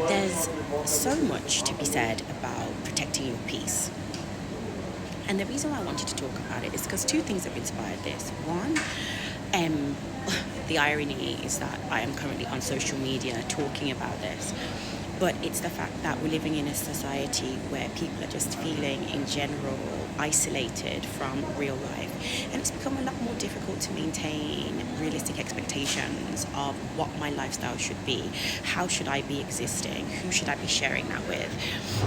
There's so much to be said about protecting your peace. And the reason why I wanted to talk about it is because two things have inspired this. One, um, the irony is that I am currently on social media talking about this, but it's the fact that we're living in a society where people are just feeling, in general, isolated from real life. And it's become a lot more difficult to maintain realistic expectations of what my lifestyle should be. How should I be existing? Who should I be sharing that with?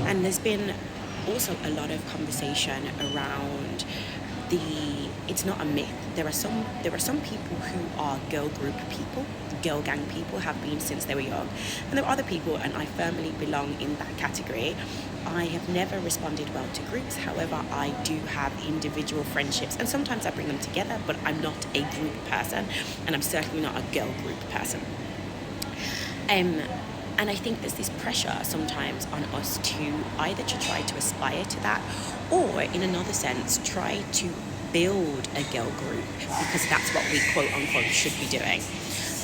And there's been also a lot of conversation around it's not a myth. There are some people who are girl group people, girl gang people, have been since they were young, and there are other people, and I firmly belong in that category. I have never responded well to groups. However, I do have individual friendships, and sometimes I bring them together, but I'm not a group person, and I'm certainly not a girl group person. And I think there's this pressure sometimes on us to either to try to aspire to that, or in another sense, try to build a girl group because that's what we quote unquote should be doing.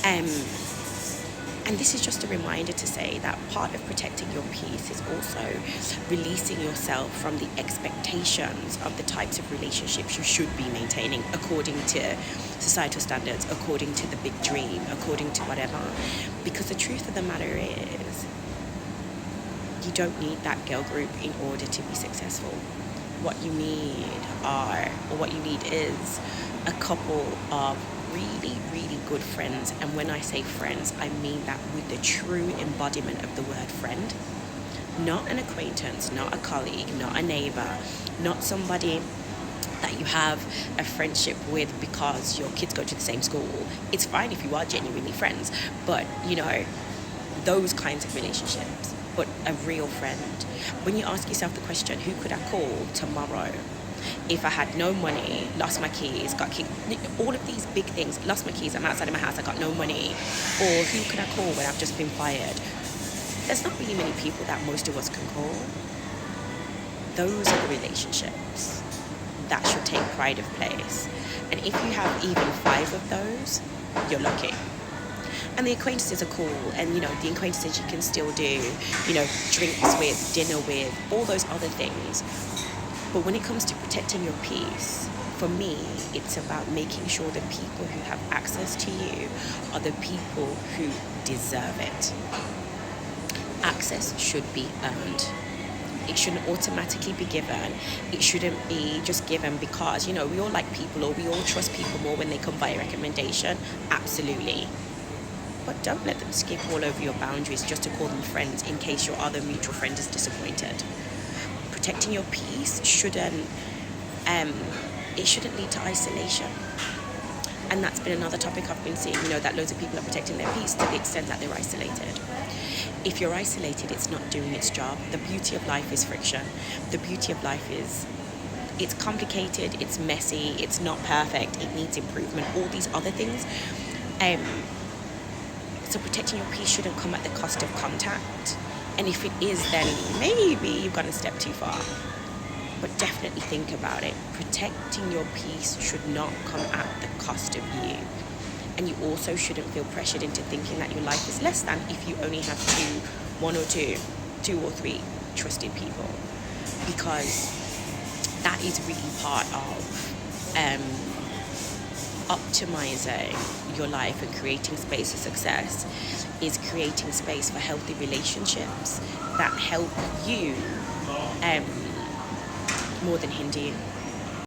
And this is just a reminder to say that part of protecting your peace is also releasing yourself from the expectations of the types of relationships you should be maintaining according to societal standards, according to the big dream, according to whatever. Because the truth of the matter is, you don't need that girl group in order to be successful. What you need is a couple of really, really good friends. And when I say friends, I mean that with the true embodiment of the word friend. Not an acquaintance, not a colleague, not a neighbor, not somebody that you have a friendship with because your kids go to the same school. It's fine if you are genuinely friends, but those kinds of relationships. But a real friend. When you ask yourself the question, who could I call tomorrow if I had no money, lost my keys, got kicked, all of these big things, lost my keys, I'm outside of my house, I got no money, or who can I call when I've just been fired? There's not really many people that most of us can call. Those are the relationships that should take pride of place. And if you have even 5 of those, you're lucky. And the acquaintances are cool, and the acquaintances you can still do, drinks with, dinner with, all those other things. But when it comes to protecting your peace, for me, it's about making sure the people who have access to you are the people who deserve it. Access should be earned. It shouldn't automatically be given. It shouldn't be just given because, we all like people, or we all trust people more when they come by recommendation. Absolutely. But don't let them skip all over your boundaries just to call them friends in case your other mutual friend is disappointed. Protecting your peace shouldn't lead to isolation. And that's been another topic I've been seeing, that loads of people are protecting their peace to the extent that they're isolated. If you're isolated, it's not doing its job. The beauty of life is friction. The beauty of life is it's complicated, it's messy, it's not perfect, it needs improvement, all these other things. So protecting your peace shouldn't come at the cost of contact. And if it is, then maybe you've gone a step too far. But definitely think about it. Protecting your peace should not come at the cost of you. And you also shouldn't feel pressured into thinking that your life is less than if you only have two or three trusted people. Because that is really part of optimizing your life and creating space for success, is creating space for healthy relationships that help you more than hinder you.